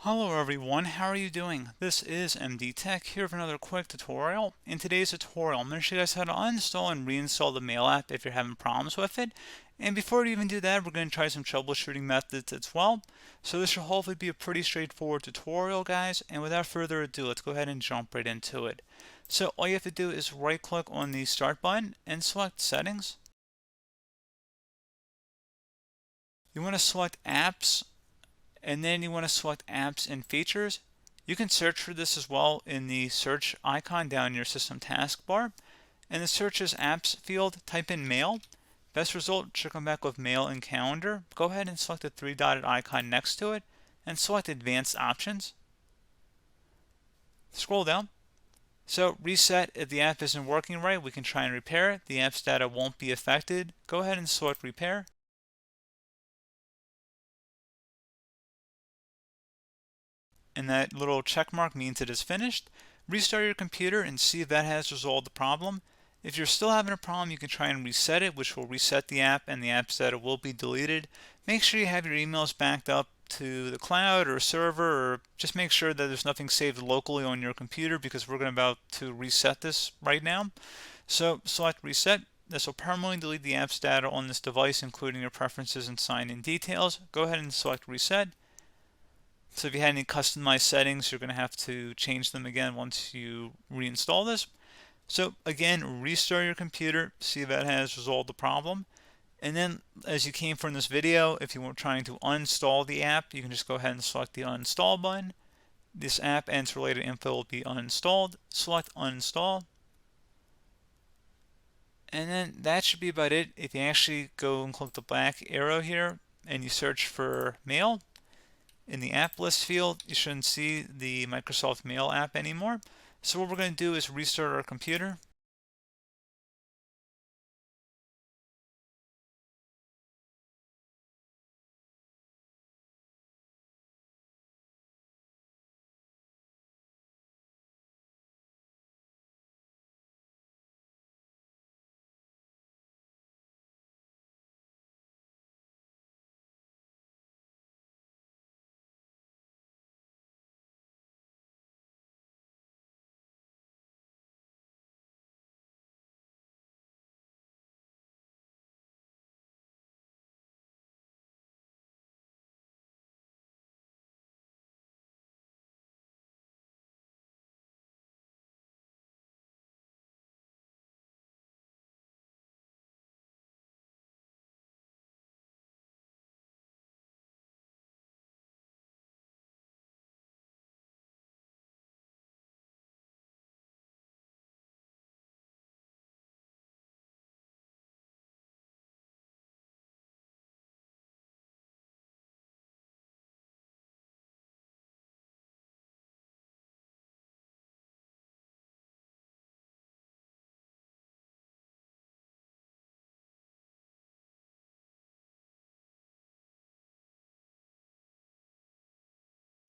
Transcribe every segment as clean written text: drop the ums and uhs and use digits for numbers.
Hello everyone, how are you doing? This is MD Tech here with another quick tutorial. In today's tutorial, I'm going to show you guys how to uninstall and reinstall the Mail app if you're having problems with it. And before we even do that, we're going to try some troubleshooting methods as well. So this should hopefully be a pretty straightforward tutorial, guys. And without further ado, let's go ahead and jump right into it. So all you have to do is right click on the Start button and select Settings. You want to select Apps, and then you want to select Apps and Features. You can search for this as well in the search icon down your system taskbar. In the Searches Apps field, type in Mail. Best result should come back with Mail and Calendar. Go ahead and select the three-dotted icon next to it and select Advanced Options. Scroll down. So reset, if the app isn't working right, we can try and repair it. The app's data won't be affected. Go ahead and select Repair. And that little check mark means it is finished. Restart your computer and see if that has resolved the problem. If you're still having a problem, you can try and reset it, which will reset the app and the app's data will be deleted. Make sure you have your emails backed up to the cloud or server, or just make sure that there's nothing saved locally on your computer because we're about to reset this right now. So select Reset. This will permanently delete the app's data on this device, including your preferences and sign-in details. Go ahead and select Reset. So if you had any customized settings, you're going to have to change them again once you reinstall this. So again, restart your computer, see if that has resolved the problem. And then as you came from this video, if you were trying to uninstall the app, you can just go ahead and select the uninstall button. This app and its related info will be uninstalled. Select uninstall. And then that should be about it. If you actually go and click the black arrow here and you search for Mail, in the app list field, you shouldn't see the Microsoft Mail app anymore. So what we're going to do is restart our computer.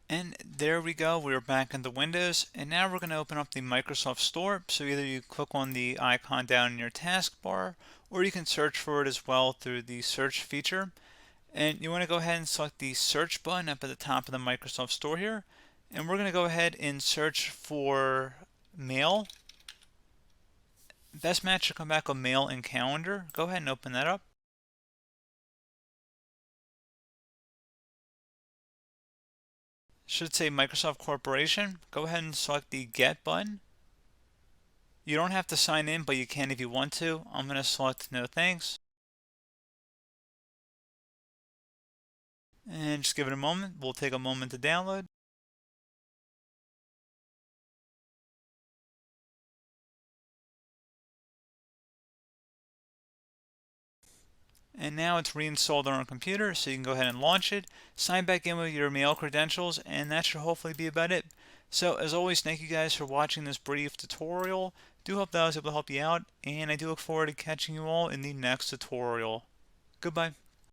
And there we go, we're back into Windows, and now we're going to open up the Microsoft Store. So either you click on the icon down in your taskbar, or you can search for it as well through the search feature. And you want to go ahead and select the search button up at the top of the Microsoft Store here. And we're going to go ahead and search for Mail. Best match should come back with Mail and Calendar. Go ahead and open that up. Should say Microsoft Corporation. Go ahead and select the Get button. You don't have to sign in, but you can if you want to. I'm going to select No Thanks. And just give it a moment. We'll take a moment to download. And now it's reinstalled on our computer, so you can go ahead and launch it, sign back in with your mail credentials, and that should hopefully be about it. So as always, thank you guys for watching this brief tutorial. Do hope that I was able to help you out, and I do look forward to catching you all in the next tutorial. Goodbye.